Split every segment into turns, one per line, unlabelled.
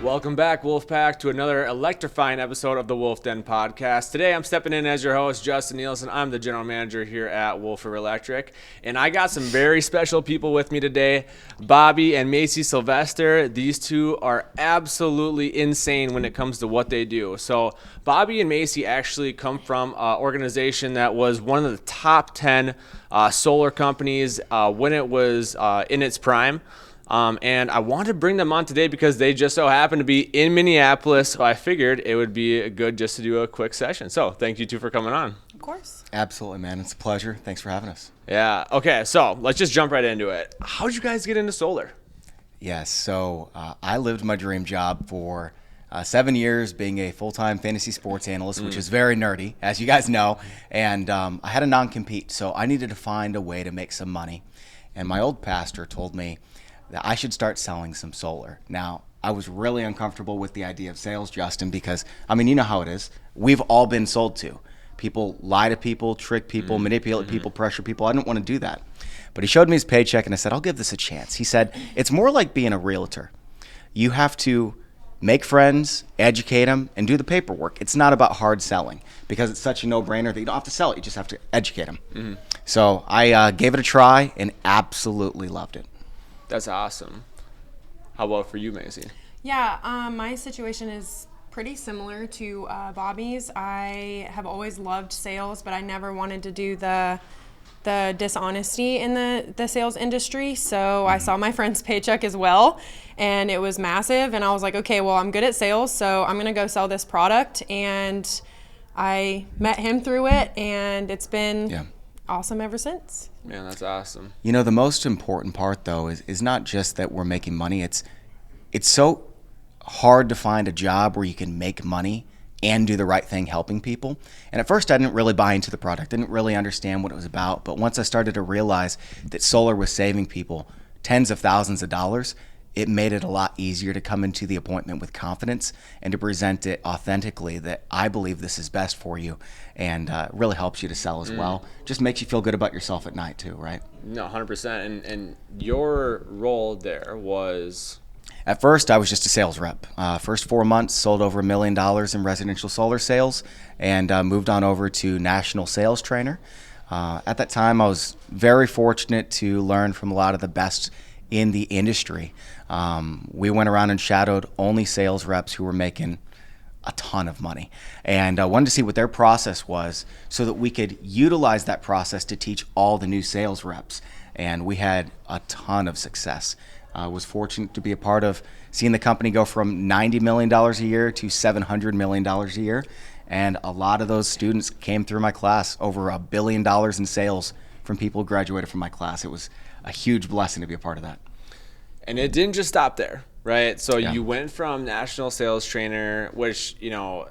Welcome back, Wolfpack, to another electrifying episode of the Wolf Den podcast. Today, I'm stepping in as your host, Justin Nielsen. I'm the general manager here at Wolf River Electric, and I got some very special people with me today, Bobby and Maicee Sylvester. These two are absolutely insane when it comes to what they do. So, Bobby and Maicee actually come from an organization that was one of the top 10 solar companies when it was in its prime. And I wanted to bring them on today because they just so happen to be in Minneapolis. So I figured it would be good just to do a quick session. So thank you two for coming on.
Of course.
Absolutely, man. It's a pleasure. Thanks for having us.
Yeah. Okay. So let's just jump right into it. How did you guys get into solar?
Yes. So I lived my dream job for 7 years being a full-time fantasy sports analyst, which is very nerdy, as you guys know. And I had a non-compete, so I needed to find a way to make some money. And my old pastor told me that I should start selling some solar. Now, I was really uncomfortable with the idea of sales, Justin, because, I mean, you know how it is. We've all been sold to. People lie to people, trick people, manipulate people, pressure people. I didn't want to do that. But he showed me his paycheck, and I said, I'll give this a chance. He said, it's more like being a realtor. You have to make friends, educate them, and do the paperwork. It's not about hard selling because it's such a no-brainer that you don't have to sell it. You just have to educate them. So I gave it a try and absolutely loved it.
That's awesome. How about for you, Maicee?
Yeah, my situation is pretty similar to Bobby's. I have always loved sales, but I never wanted to do the dishonesty in the sales industry. So I saw my friend's paycheck as well, and it was massive. And I was like, okay, well, I'm good at sales, so I'm going to go sell this product. And I met him through it, and it's been awesome ever since.
Man, that's awesome.
You know, the most important part, though, is not just that we're making money. It's so hard to find a job where you can make money and do the right thing helping people. And at first, I didn't really buy into the product, didn't really understand what it was about. But once I started to realize that solar was saving people tens of thousands of dollars, it made it a lot easier to come into the appointment with confidence and to present it authentically that I believe this is best for you, and really helps you to sell as well. Just makes you feel good about yourself at night too, right?
No, 100%. And your role there was?
At first, I was just a sales rep. First 4 months, sold over $1 million in residential solar sales, and moved on over to national sales trainer. At that time, I was very fortunate to learn from a lot of the best in the industry. We went around and shadowed only sales reps who were making a ton of money, and wanted to see what their process was so that we could utilize that process to teach all the new sales reps. And we had a ton of success. Was fortunate to be a part of seeing the company go from $90 million a year to $700 million a year. And a lot of those students came through my class, over $1 billion in sales from people who graduated from my class. It was a huge blessing to be a part of that.
And it didn't just stop there, right? So you went from national sales trainer, which, you know,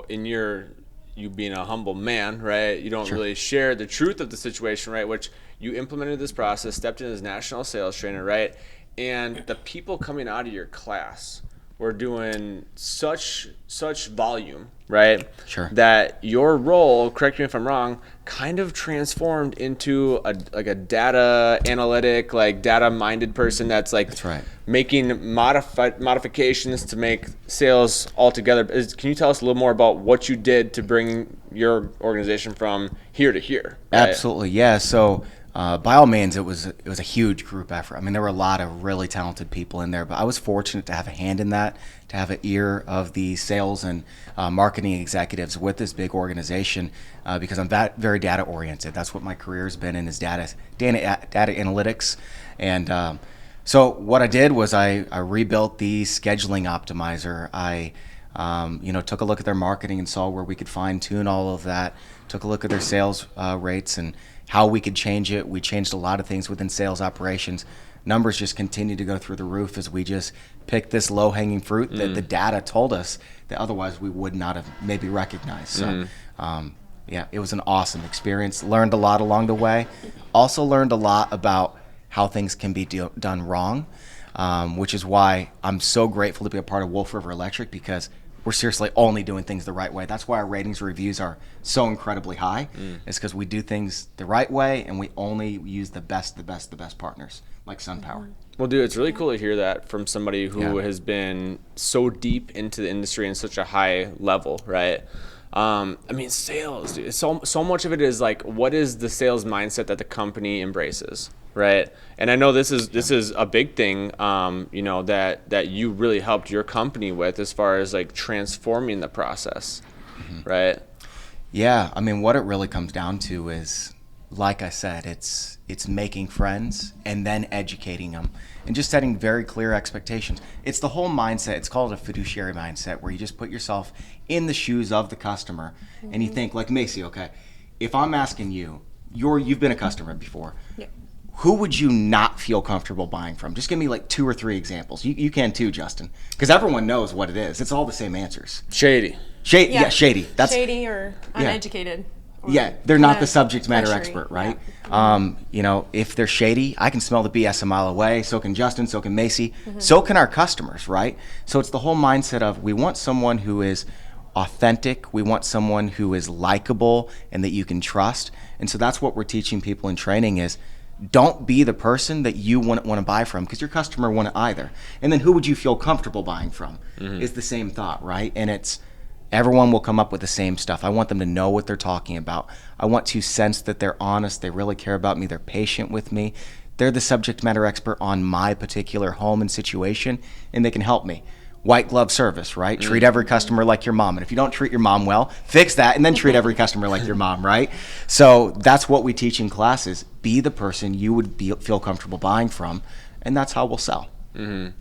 in you being a humble man, right? You don't really share the truth of the situation, right? Which you implemented this process, stepped in as national sales trainer, right? And the people coming out of your class were doing such volume, right?
Sure.
That your role, correct me if I'm wrong, kind of transformed into a data analytic, like data-minded person that's
right.
Making modifications to make sales altogether. Can you tell us a little more about what you did to bring your organization from here to here? Right?
Absolutely, yeah. So by all means, it was a huge group effort. I mean, there were a lot of really talented people in there, but I was fortunate to have a hand in that, to have an ear of the sales and marketing executives with this big organization, because I'm very data oriented. That's what my career has been in, is data analytics. And so what I did was I rebuilt the scheduling optimizer. I took a look at their marketing and saw where we could fine tune all of that. Took a look at their sales rates and how we could change it. We changed a lot of things within sales operations. Numbers just continued to go through the roof as we just picked this low-hanging fruit that the data told us that otherwise we would not have maybe recognized. So, it was an awesome experience. Learned a lot along the way. Also learned a lot about how things can be done wrong, which is why I'm so grateful to be a part of Wolf River Electric, because we're seriously only doing things the right way. That's why our ratings and reviews are so incredibly high. It's because we do things the right way, and we only use the best partners like SunPower.
Well, dude, it's really cool to hear that from somebody who
Yeah.
has been so deep into the industry in such a high level, right? I mean, sales, dude. So much of it is like, what is the sales mindset that the company embraces, right? And I know this is a big thing, that you really helped your company with as far as like transforming the process, right?
Yeah, I mean, what it really comes down to is, like I said, it's making friends and then educating them and just setting very clear expectations. It's the whole mindset. It's called a fiduciary mindset, where you just put yourself in the shoes of the customer and you think, like Maicee, okay, if I'm asking you've been a customer before.
Yeah.
Who would you not feel comfortable buying from? Just give me like 2 or 3 examples. You can too, Justin, because everyone knows what it is. It's all the same answers.
Shady.
Yeah, shady. That's
shady or uneducated. Or
yeah, they're not the
kinda
subject matter
pressury.
expert, right? If they're shady, I can smell the BS a mile away. So can Justin, so can Maicee, so can our customers, right? So it's the whole mindset of, we want someone who is authentic, we want someone who is likable and that you can trust. And so that's what we're teaching people in training is, don't be the person that you wouldn't want to buy from, because your customer wouldn't either. And then who would you feel comfortable buying from is the same thought, right? And it's, everyone will come up with the same stuff. I want them to know what they're talking about. I want to sense that they're honest, they really care about me, they're patient with me. They're the subject matter expert on my particular home and situation, and they can help me. White glove service, right? Treat every customer like your mom. And if you don't treat your mom well, fix that and then treat every customer like your mom, right? So that's what we teach in classes. Be the person you would feel comfortable buying from, and that's how we'll sell.
A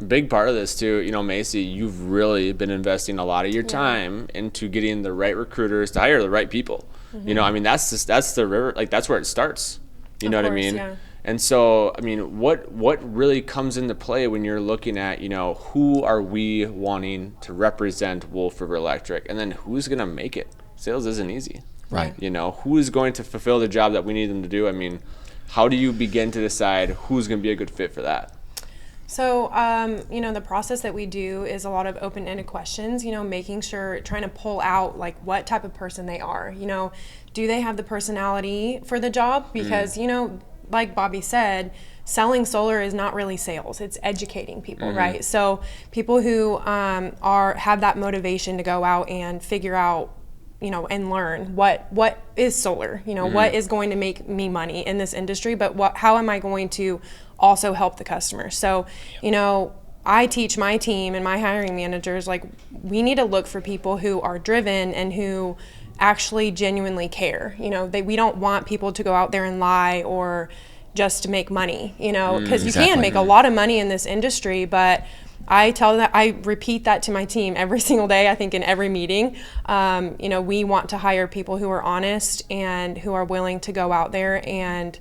big part of this too, Maicee, you've really been investing a lot of your time into getting the right recruiters to hire the right people. I mean, that's the river, like that's where it starts. You know what I mean?
Yeah.
And so, I mean, what really comes into play when you're looking at, who are we wanting to represent Wolf River Electric, and then who's going to make it? Sales isn't easy.
Right.
Who is going to fulfill the job that we need them to do? I mean, how do you begin to decide who's going to be a good fit for that?
So, the process that we do is a lot of open-ended questions, making sure, trying to pull out like what type of person they are. Do they have the personality for the job? Because, like Bobby said, selling solar is not really sales, it's educating people, right? So people who have that motivation to go out and figure out, and learn what is solar, what is going to make me money in this industry, but how am I going to also help the customer? So, I teach my team and my hiring managers, like, we need to look for people who are driven and who actually genuinely care. We don't want people to go out there and lie or just to make money, because you can make a lot of money in this industry, but I repeat that to my team every single day, I think in every meeting. We want to hire people who are honest and who are willing to go out there and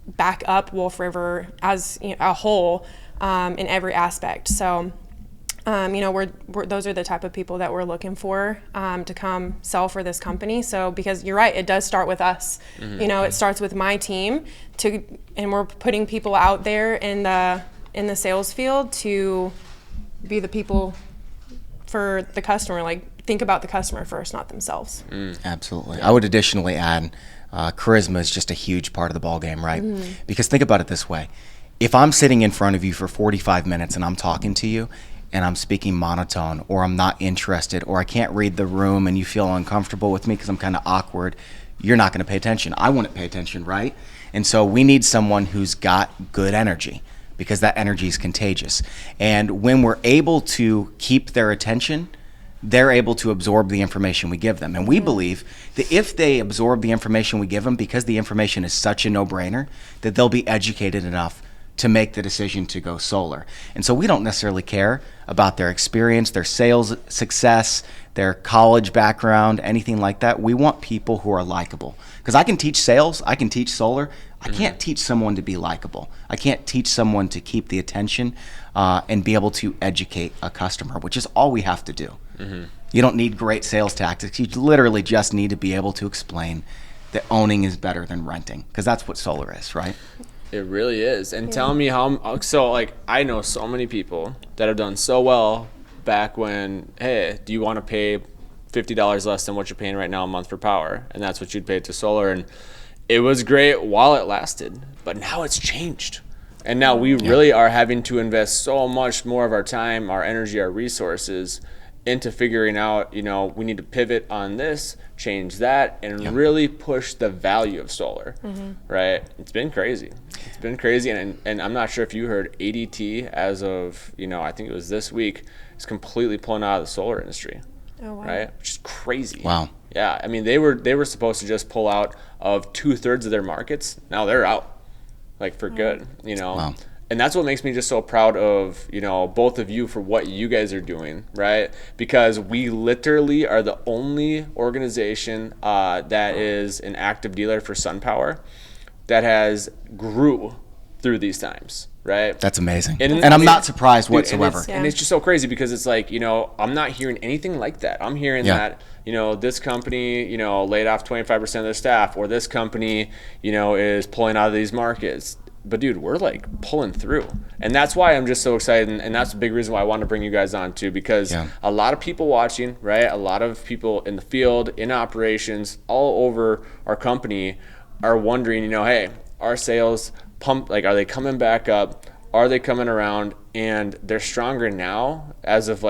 back up Wolf River as a whole in every aspect. So, those are the type of people that we're looking for to come sell for this company. So, because you're right, it does start with us. It starts with my team and we're putting people out there in the sales field to be the people for the customer. Like, think about the customer first, not themselves.
Absolutely. I would additionally add, charisma is just a huge part of the ball game, right? Because think about it this way. If I'm sitting in front of you for 45 minutes and I'm talking to you and I'm speaking monotone, or I'm not interested, or I can't read the room and you feel uncomfortable with me because I'm kind of awkward, you're not going to pay attention. I wouldn't pay attention, right? And so we need someone who's got good energy, because that energy is contagious. And when we're able to keep their attention, they're able to absorb the information we give them. And we believe that if they absorb the information we give them, because the information is such a no-brainer, that they'll be educated enough to make the decision to go solar. And so we don't necessarily care about their experience, their sales success, their college background, anything like that. We want people who are likable. Because I can teach sales, I can teach solar. I can't teach someone to be likable. I can't teach someone to keep the attention and be able to educate a customer, which is all we have to do. You don't need great sales tactics. You literally just need to be able to explain that owning is better than renting, because that's what solar is, right?
It really is. And tell me I know so many people that have done so well back when, hey, do you want to pay $50 less than what you're paying right now a month for power? And that's what you'd pay to solar. And it was great while it lasted, but now it's changed. And now we really are having to invest so much more of our time, our energy, our resources into figuring out, we need to pivot on this, change that, and really push the value of solar, right? It's been crazy. And I'm not sure if you heard ADT as of, I think it was this week, is completely pulling out of the solar industry.
Oh, wow.
Right? Which is crazy.
Wow.
Yeah, I mean, they were supposed to just pull out of 2/3 of their markets. Now they're out, for good,
Wow.
And that's what makes me just so proud of, both of you for what you guys are doing, right? Because we literally are the only organization that is an active dealer for SunPower that has grew through these times, right?
That's amazing. And I'm not surprised whatsoever.
And it's just so crazy because it's like, I'm not hearing anything like that. I'm hearing that, this company, laid off 25% of their staff, or this company, is pulling out of these markets. But dude, we're pulling through, and that's why I'm just so excited, and that's the big reason why I wanted to bring you guys on too, because a lot of people watching, right? A lot of people in the field, in operations, all over our company are wondering, hey, our sales pump, are they coming back up? Are they coming around? And they're stronger now as of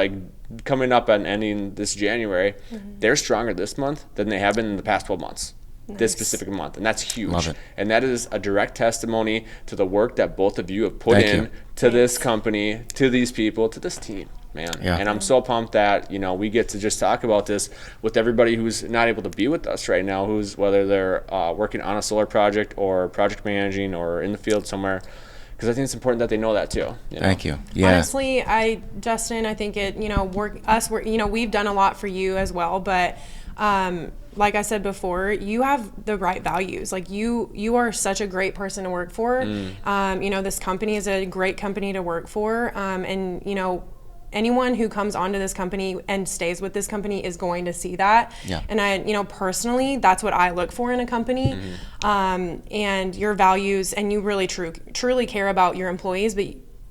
coming up and ending this January. They're stronger this month than they have been in the past 12 months. This specific month, and that's huge.
Love it.
And that is a direct testimony to the work that both of you have put to this company, to these people, to this team, man. And I'm so pumped that we get to just talk about this with everybody who's not able to be with us right now, who's whether they're working on a solar project or project managing or in the field somewhere, because I think it's important that they know that too.
Thank you. Yeah.
Honestly, Justin, I think we've done a lot for you as well, but like I said before, you have the right values. You are such a great person to work for. This company is a great company to work for. And anyone who comes onto this company and stays with this company is going to see that.
Yeah.
And I, personally, that's what I look for in a company. And your values, and you really truly care about your employees, but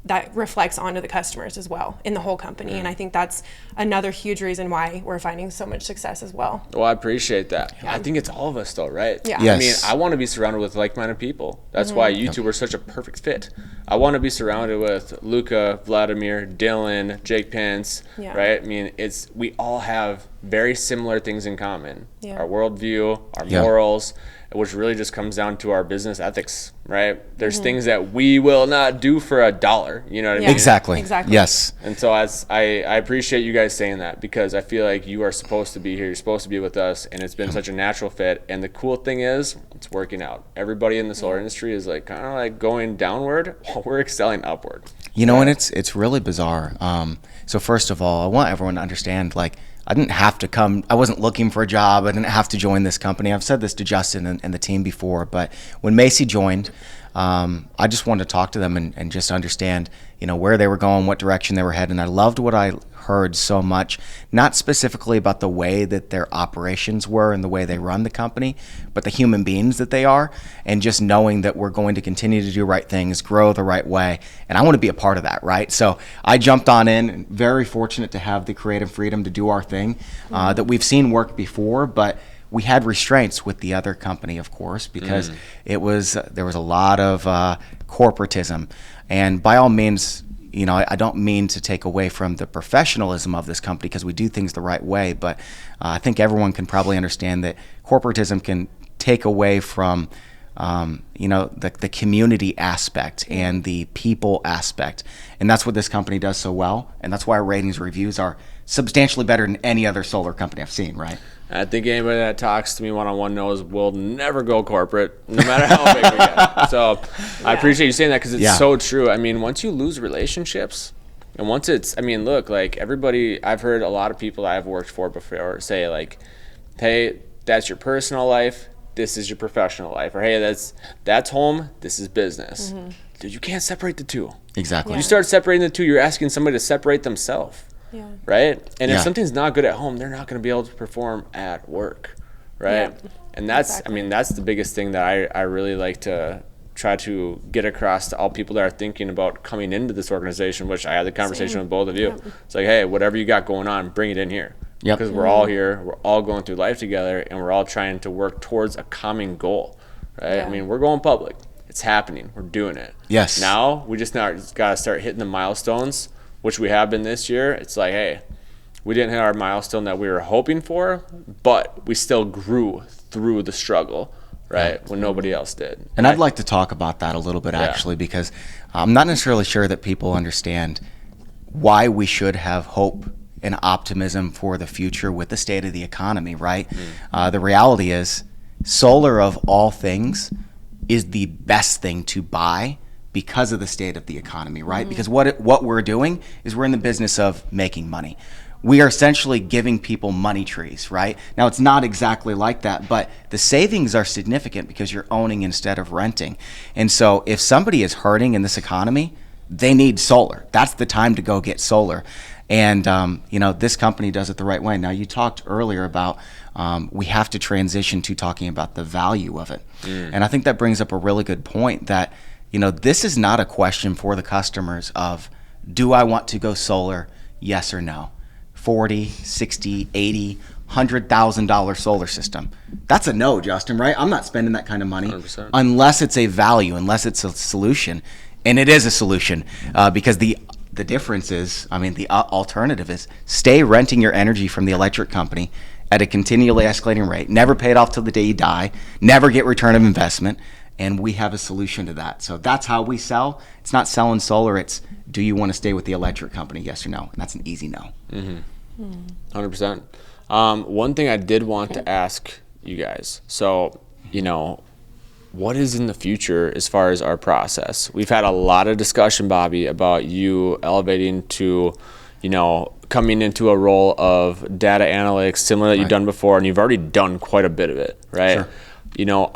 that reflects onto the customers as well in the whole company. And I think that's another huge reason why we're finding so much success as well.
Well, I appreciate that. I think it's all of us though, right?
Yeah.
Yes.
I mean, I want to be surrounded with like-minded people. That's why you two were such a perfect fit. I want to be surrounded with Luca, Vladimir, Dylan, Jake Pence, right? I mean, we all have very similar things in common. Our worldview, our morals, which really just comes down to our business ethics, right? There's things that we will not do for $1. You know what I mean?
Exactly. Yes.
And so I appreciate you guys saying that, because I feel like you are supposed to be here. You're supposed to be with us, and it's been such a natural fit. And the cool thing is, it's working out. Everybody in the solar industry is kind of going downward while we're excelling upward.
And it's really bizarre. So first of all, I want everyone to understand, I didn't have to come. I wasn't looking for a job. I didn't have to join this company. I've said this to Justin and the team before, but when Maicee joined, I just wanted to talk to them and just understand, where they were going, what direction they were heading. And I loved what I heard so much, not specifically about the way that their operations were and the way they run the company, but the human beings that they are, and just knowing that we're going to continue to do right things, grow the right way. And I want to be a part of that, right? So I jumped on in, and very fortunate to have the creative freedom to do our thing that we've seen work before, but we had restraints with the other company, of course, because there was a lot of corporatism. And by all means, I don't mean to take away from the professionalism of this company, because we do things the right way, but I think everyone can probably understand that corporatism can take away from the community aspect and the people aspect. And that's what this company does so well. And that's why our ratings reviews are substantially better than any other solar company I've seen, right?
I think anybody that talks to me one-on-one knows we'll never go corporate, no matter how big we get. So I appreciate you saying that, because it's so true. I mean, once you lose relationships, and once look, everybody, I've heard a lot of people that I've worked for before say, hey, that's your personal life, this is your professional life. Or, hey, that's home, this is business. Dude, you can't separate the two.
Exactly.
You start separating the two, you're asking somebody to separate themselves.
Yeah.
Right? And if something's not good at home, they're not going to be able to perform at work. Right? And that's, that's the biggest thing that I really like to try to get across to all people that are thinking about coming into this organization, which I had the conversation with both of you. It's like, hey, whatever you got going on, bring it in here.
Yep.
Because we're all here, we're all going through life together, and we're all trying to work towards a common goal, right?
Yeah.
I mean, we're going public. It's happening. We're doing it.
Yes.
Now we just got to start hitting the milestones, which we have been this year. It's like, hey, we didn't hit our milestone that we were hoping for, but we still grew through the struggle, right? When nobody else did.
And I'd like to talk about that a little bit, actually, because I'm not necessarily sure that people understand why we should have hope and optimism for the future with the state of the economy, right? The reality is, solar of all things is the best thing to buy because of the state of the economy, right? Because what we're doing is we're in the business of making money. We are essentially giving people money trees, right? Now, it's not exactly like that, but the savings are significant because you're owning instead of renting. And so if somebody is hurting in this economy, they need solar. That's the time to go get solar. And, this company does it the right way. Now, you talked earlier about we have to transition to talking about the value of it. And I think that brings up a really good point that, this is not a question for the customers of, do I want to go solar, yes or no? 40, 60, 80, $100,000 solar system. That's a no, Justin, right? I'm not spending that kind of money
100%.
unless it's a value, unless it's a solution. And it is a solution because the difference is, the alternative is stay renting your energy from the electric company at a continually escalating rate, never pay it off till the day you die, never get return of investment, and we have a solution to that. So that's how we sell. It's not selling solar, it's do you want to stay with the electric company, yes or no? And that's an easy no.
100%. One thing I did want to ask you guys, so, what is in the future as far as our process? We've had a lot of discussion, Bobby, about you elevating to, coming into a role of data analytics, similar that you've done before, and you've already done quite a bit of it, right?
Sure.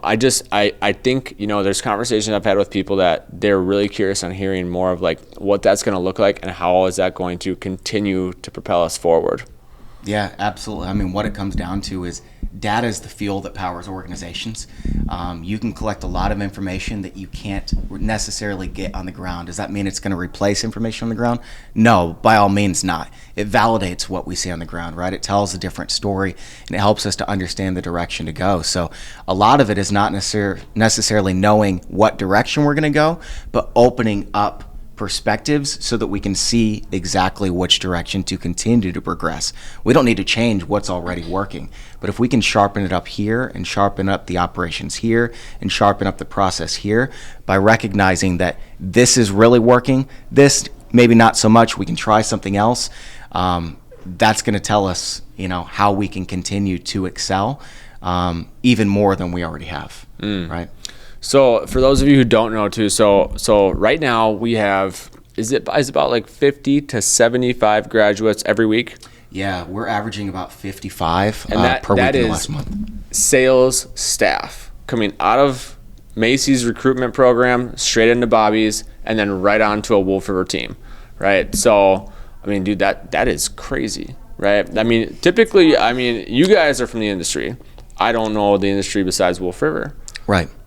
I think, there's conversations I've had with people that they're really curious on hearing more of like what that's going to look like and how is that going to continue to propel us forward.
Yeah, absolutely. What it comes down to is data is the fuel that powers organizations. You can collect a lot of information that you can't necessarily get on the ground. Does that mean it's going to replace information on the ground? No, by all means not. It validates what we see on the ground, right? It tells a different story, and it helps us to understand the direction to go. So a lot of it is not necessarily knowing what direction we're going to go, but opening up perspectives so that we can see exactly which direction to continue to progress. We don't need to change what's already working, but if we can sharpen it up here and sharpen up the operations here and sharpen up the process here by recognizing that this is really working, this maybe not so much, we can try something else, that's going to tell us, how we can continue to excel even more than we already have, right?
So for those of you who don't know too, so right now we have, is it about like 50 to 75 graduates every week?
Yeah, we're averaging about 55
and
per week
that
in the
is
last month.
Sales staff coming out of Macee's recruitment program, straight into Bobby's, and then right on to a Wolf River team, right? So, dude, that is crazy, right? Typically, you guys are from the industry. I don't know the industry besides Wolf River.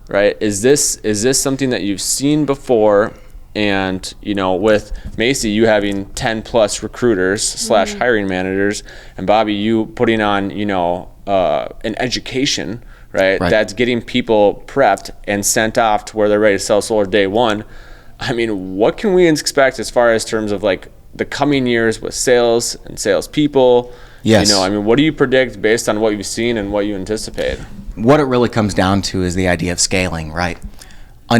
Right. Is this something that you've seen before? And, with Maicee, you having 10 plus recruiters / hiring managers, and Bobby, you putting on, an education, right? That's getting people prepped and sent off to where they're ready to sell solar day one. What can we expect as far as terms of like the coming years with sales and salespeople?
Yes.
What do you predict based on what you've seen and what you anticipate?
What it really comes down to is the idea of scaling, right?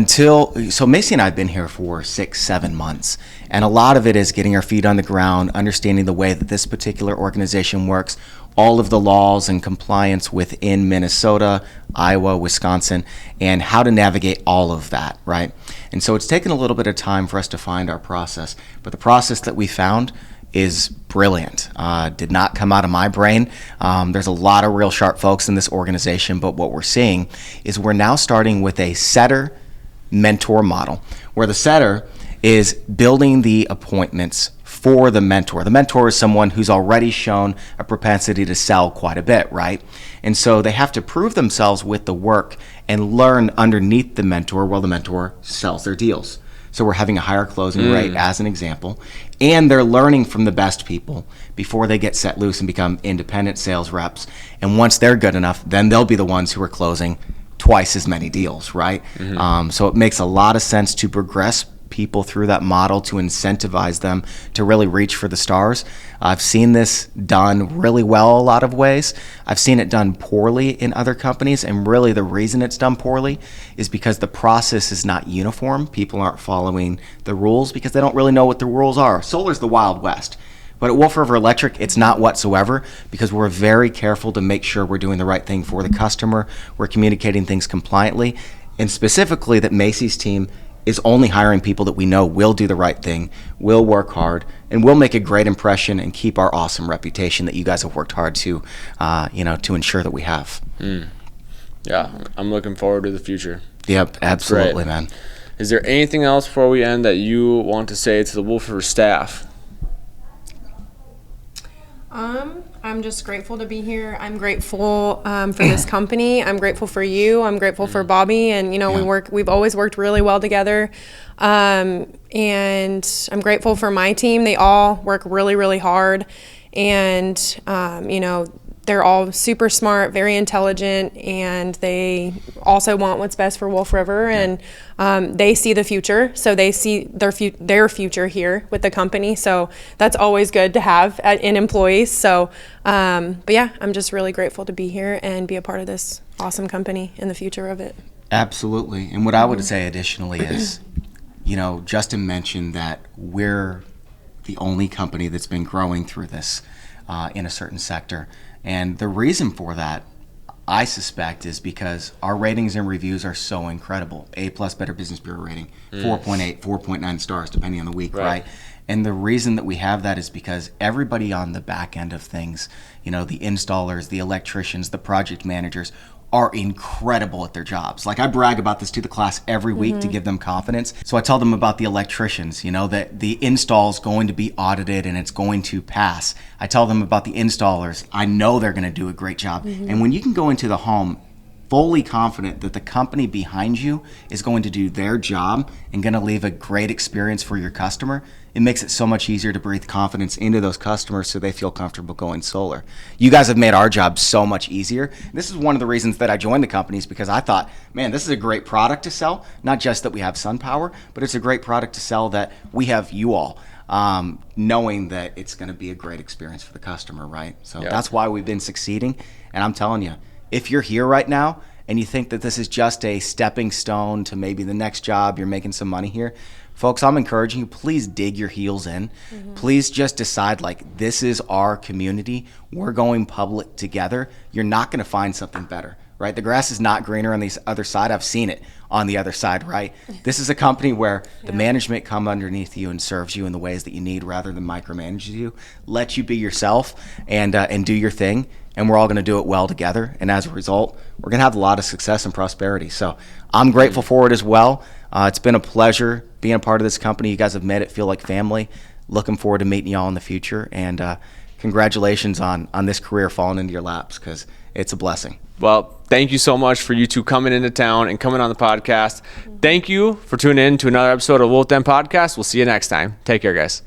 So Maicee and I have been here for 6-7 months, and a lot of it is getting our feet on the ground, understanding the way that this particular organization works, all of the laws and compliance within Minnesota, Iowa, Wisconsin, and how to navigate all of that, right? And so it's taken a little bit of time for us to find our process, but the process that we found is brilliant. Did not come out of my brain. There's a lot of real sharp folks in this organization, but what we're seeing is we're now starting with a setter mentor model, where the setter is building the appointments for the mentor. The mentor is someone who's already shown a propensity to sell quite a bit, right? And so they have to prove themselves with the work and learn underneath the mentor while the mentor sells their deals. So we're having a higher closing rate as an example, and they're learning from the best people before they get set loose and become independent sales reps. And once they're good enough, then they'll be the ones who are closing twice as many deals, right? So it makes a lot of sense to progress people through that model, to incentivize them to really reach for the stars. I've seen this done really well a lot of ways. I've seen it done poorly in other companies, and really the reason it's done poorly is because the process is not uniform. People aren't following the rules because they don't really know what the rules are. Solar's the Wild West. But at Wolf River Electric, it's not whatsoever, because we're very careful to make sure we're doing the right thing for the customer. We're communicating things compliantly, and specifically that Macee's team is only hiring people that we know will do the right thing, will work hard, and will make a great impression and keep our awesome reputation that you guys have worked hard to, to ensure that we have.
Yeah, I'm looking forward to the future.
Yep, absolutely, man.
Is there anything else before we end that you want to say to the Wolf River staff?
I'm just grateful to be here. I'm grateful for this company. I'm grateful for you. I'm grateful for Bobby, and we've always worked really well together. And I'm grateful for my team. They all work really, really hard, and they're all super smart, very intelligent, and they also want what's best for Wolf River, and they see the future. So they see their future here with the company. So that's always good to have in employees. So, but yeah, I'm just really grateful to be here and be a part of this awesome company and the future of it.
Absolutely. And what I would say additionally is, Justin mentioned that we're the only company that's been growing through this in a certain sector. And the reason for that, I suspect, is because our ratings and reviews are so incredible. A+ Better Business Bureau rating, 4.8, 4.9 stars, depending on the week, right? And the reason that we have that is because everybody on the back end of things, the installers, the electricians, the project managers, are incredible at their jobs. Like, I brag about this to the class every week to give them confidence. So I tell them about the electricians, that the install's going to be audited and it's going to pass. I tell them about the installers. I know they're going to do a great job. And when you can go into the home fully confident that the company behind you is going to do their job and going to leave a great experience for your customer, it makes it so much easier to breathe confidence into those customers so they feel comfortable going solar. You guys have made our job so much easier. This is one of the reasons that I joined the company, is because I thought, man, this is a great product to sell. Not just that we have SunPower, but it's a great product to sell that we have you all, knowing that it's going to be a great experience for the customer, right? So that's why we've been succeeding. And I'm telling you, if you're here right now and you think that this is just a stepping stone to maybe the next job, you're making some money here, folks, I'm encouraging you, please dig your heels in. Please just decide, this is our community. We're going public together. You're not going to find something better, right? The grass is not greener on the other side. I've seen it on the other side, right? This is a company where the management come underneath you and serves you in the ways that you need rather than micromanages you, let you be yourself and do your thing. And we're all going to do it well together. And as a result, we're going to have a lot of success and prosperity. So I'm grateful for it as well. It's been a pleasure being a part of this company. You guys have made it feel like family. Looking forward to meeting y'all in the future. And congratulations on this career falling into your laps, because it's a blessing.
Well, thank you so much for you two coming into town and coming on the podcast. Thank you for tuning in to another episode of Wolf Den Podcast. We'll see you next time. Take care, guys.